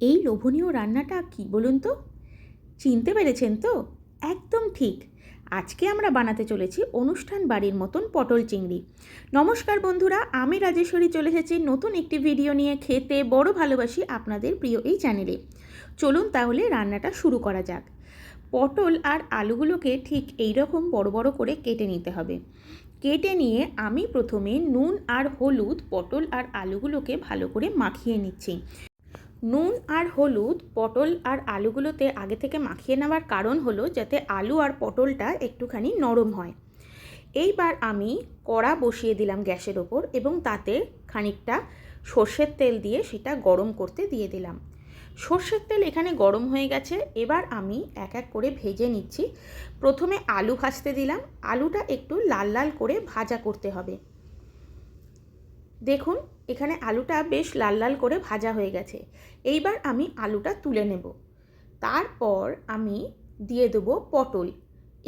এই লোভনীয় রান্নাটা কি বলুন তো? চিনতে পেরেছেন তো? একদম ঠিক। আজকে আমরা বানাতে চলেছি অনুষ্ঠান বাড়ির মতন পটল চিংড়ি। নমস্কার বন্ধুরা, আমি রাজেশ্বরী চলে এসেছি নতুন একটি ভিডিও নিয়ে। খেতে বড় ভালোবাসি আপনাদের প্রিয় এই চ্যানেলে। চলুন তাহলে রান্নাটা শুরু করা যাক। পটল আর আলুগুলোকে ঠিক এই রকম বড় বড় করে কেটে নিতে হবে। কেটে নিয়ে আমি প্রথমে নুন আর হলুদ পটল আর আলুগুলোকে ভালো করে মাখিয়ে নিচ্ছি। নুন আর হলুদ পটল আর আলুগুলোতে আগে থেকে মাখিয়ে নেওয়ার কারণ হলো যাতে আলু আর পটলটা একটুখানি নরম হয়। এইবার আমি কড়া বসিয়ে দিলাম গ্যাসের ওপর এবং তাতে খানিকটা সর্ষের তেল দিয়ে সেটা গরম করতে দিয়ে দিলাম। সর্ষের তেল এখানে গরম হয়ে গেছে। এবার আমি এক এক করে ভেজে নিচ্ছি। প্রথমে আলু ভাজতে দিলাম। আলুটা একটু লাল লাল করে ভাজা করতে হবে। দেখুন এখানে আলুটা বেশ লাল লাল করে ভাজা হয়ে গেছে। এইবার আমি আলুটা তুলে নেব। তারপর আমি দিয়ে দেবো পটল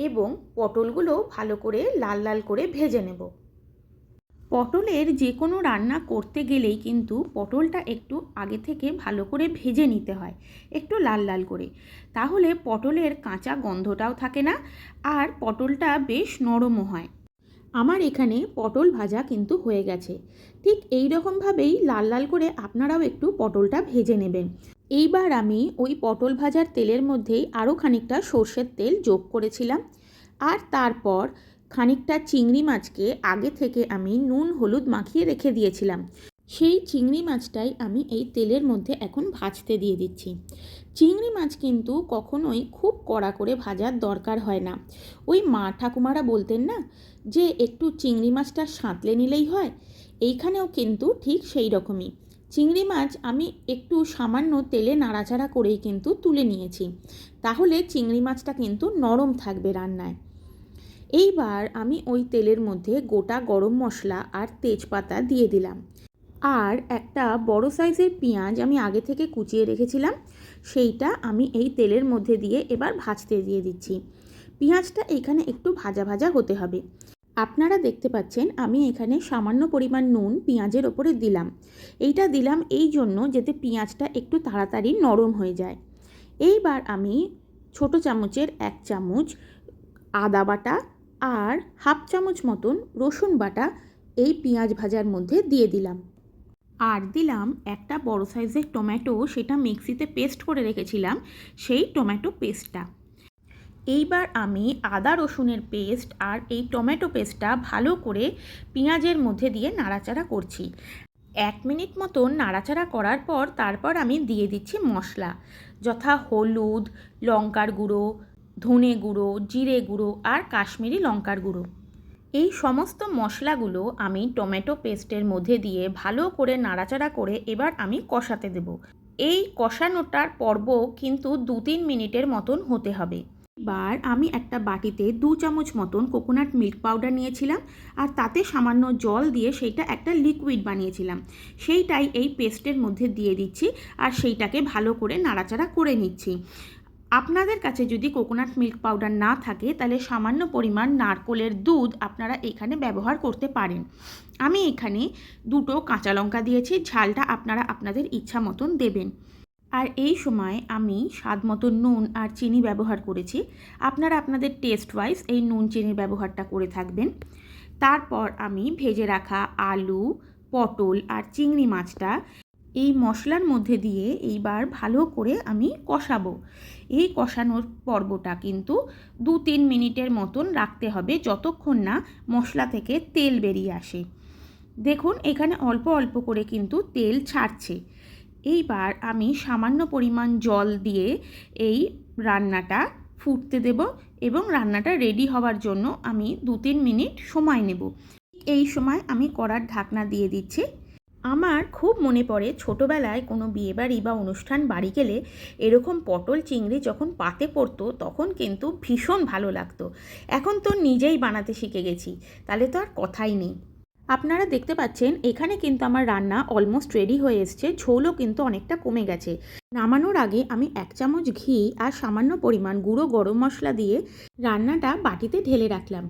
এবং পটলগুলো ভালো করে লাল লাল করে ভেজে নেব। পটলের যে কোনো রান্না করতে গেলেই কিন্তু পটলটা একটু আগে থেকে ভালো করে ভেজে নিতে হয়, একটু লাল লাল করে। তাহলে পটলের কাঁচা গন্ধটাও থাকে না আর পটলটা বেশ নরমও হয়। আমার এখানে পটল ভাজা কিন্তু হয়ে গেছে। ঠিক এই রকমভাবেই লাল লাল করে আপনারাও একটু পটলটা ভেজে নেবেন। এইবার আমি ওই পটল ভাজার তেলের মধ্যেই আরও খানিকটা সর্ষের তেল যোগ করেছিলাম। আর তারপর খানিকটা চিংড়ি মাছকে আগে থেকে আমি নুন হলুদ মাখিয়ে রেখে দিয়েছিলাম। সেই চিংড়ি মাছটাই আমি এই তেলের মধ্যে এখন ভাজতে দিয়ে দিচ্ছি। চিংড়ি মাছ কিন্তু কখনোই খুব কড়া করে ভাজার দরকার হয় না। ওই মা ঠাকুমারা বলতেন না যে একটু চিংড়ি মাছটা সাঁতলে নিলেই হয়, এইখানেও কিন্তু ঠিক সেই রকমই। চিংড়ি মাছ আমি একটু সামান্য তেলে নাড়াচাড়া করেই কিন্তু তুলে নিয়েছি। তাহলে চিংড়ি মাছটা কিন্তু নরম থাকবে রান্নায়। এইবার আমি ওই তেলের মধ্যে গোটা গরম মশলা আর তেজপাতা দিয়ে দিলাম। আর একটা বড় সাইজের পেঁয়াজ আমি আগে থেকে কুচিয়ে রেখেছিলাম, সেইটা আমি এই তেলের মধ্যে দিয়ে এবার ভাজতে দিয়ে দিচ্ছি। পেঁয়াজটা এখানে একটু ভাজা ভাজা হতে হবে। আপনারা দেখতে পাচ্ছেন আমি এখানে সামান্য পরিমাণ নুন পেঁয়াজের ওপরে দিলাম। এইটা দিলাম এই জন্য যাতে পেঁয়াজটা একটু তাড়াতাড়ি নরম হয়ে যায়। এইবার আমি ছোট চামচের 1 চামচ আদা বাটা আর হাফ চামচ মতন রসুন বাটা এই পেঁয়াজ ভাজার মধ্যে দিয়ে দিলাম। আর দিলাম একটা বড় সাইজের টমেটো, সেটা মিক্সিতে পেস্ট করে রেখেছিলাম, সেই টমেটো পেস্টটা। এইবার আমি আদা রসুনের পেস্ট আর এই টমেটো পেস্টটা ভালো করে পেঁয়াজের মধ্যে দিয়ে নাড়াচাড়া করছি। 1 মিনিট মতন নাড়াচাড়া করার পর তারপর আমি দিয়ে দিচ্ছি মশলা, যথা হলুদ, লঙ্কার গুঁড়ো, ধনে গুঁড়ো, জিরে গুঁড়ো আর কাশ্মীরি লঙ্কার গুঁড়ো। এই সমস্ত মশলাগুলো আমি টমেটো পেস্টের মধ্যে দিয়ে ভালো করে নাড়াচাড়া করে এবার আমি কষাতে দেব। এই কষানোটার পর্ব কিন্তু 2-3 মিনিটের মতন হতে হবে। এবার আমি একটা বাটিতে 2 চামচ মতন কোকোনাট মিল্ক পাউডার নিয়েছিলাম আর তাতে সামান্য জল দিয়ে সেইটা একটা লিকুইড বানিয়েছিলাম, সেইটাই এই পেস্টের মধ্যে দিয়ে দিচ্ছি আর সেইটাকে ভালো করে নাড়াচাড়া করে নিচ্ছি। আপনাদের কাছে যদি কোকোনাট মিল্ক পাউডার না থাকে তাহলে সামান্য পরিমাণ নারকেলের দুধ আপনারা এখানে ব্যবহার করতে পারেন। আমি এখানে 2টো কাঁচা লঙ্কা দিয়েছি, ঝালটা আপনারা আপনাদের ইচ্ছা মতন দেবেন। আর এই সময় আমি স্বাদ মতো নুন আর চিনি ব্যবহার করেছি। আপনারা আপনাদের টেস্ট ওয়াইজ এই নুন চিনির ব্যবহারটা করে থাকবেন। তারপর আমি ভেজে রাখা আলু, পটল আর চিংড়ি মাছটা এই মশলার মধ্যে দিয়ে এইবার ভালো করে আমি কষাবো। এই কষানোর পর্বটা কিন্তু 2-3 মিনিটের মতন রাখতে হবে, যতক্ষণ না মশলা থেকে তেল বেরিয়ে আসে। দেখুন এখানে অল্প অল্প করে কিন্তু তেল ছাড়ছে। এইবার আমি সামান্য পরিমাণ জল দিয়ে এই রান্নাটা ফুটতে দেব এবং রান্নাটা রেডি হওয়ার জন্য আমি 2-3 মিনিট সময় নেব। এই সময় আমি কড়ার ঢাকনা দিয়ে দিচ্ছি। আমার খুব মনে পড়ে ছোটোবেলায় কোনো বিয়েবাড়ি বা অনুষ্ঠান বাড়ি গেলে এরকম পটল চিংড়ি যখন পাতে পড়তো তখন কিন্তু ভীষণ ভালো লাগতো। এখন তো নিজেই বানাতে শিখে গেছি, তাহলে তো আর কথাই নেই। আপনারা দেখতে পাচ্ছেন এখানে কিন্তু আমার রান্না অলমোস্ট রেডি হয়ে এসছে, ঝোলও কিন্তু অনেকটা কমে গেছে। নামানোর আগে আমি 1 চামচ ঘি আর সামান্য পরিমাণ গুঁড়ো গরম মশলা দিয়ে রান্নাটা বাটিতে ঢেলে রাখলাম।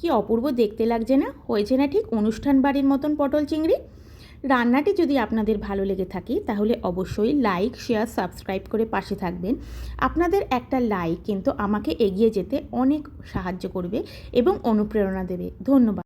কি অপূর্ব দেখতে লাগছে না? হয়েছে না ঠিক অনুষ্ঠান বাড়ির মতন পটল চিংড়ি? রান্নাটি যদি আপনাদের ভালো লেগে থাকে তাহলে অবশ্যই লাইক, শেয়ার, সাবস্ক্রাইব করে পাশে থাকবেন। আপনাদের একটা লাইক কিন্তু আমাকে এগিয়ে যেতে অনেক সাহায্য করবে এবং অনুপ্রেরণা দেবে। ধন্যবাদ।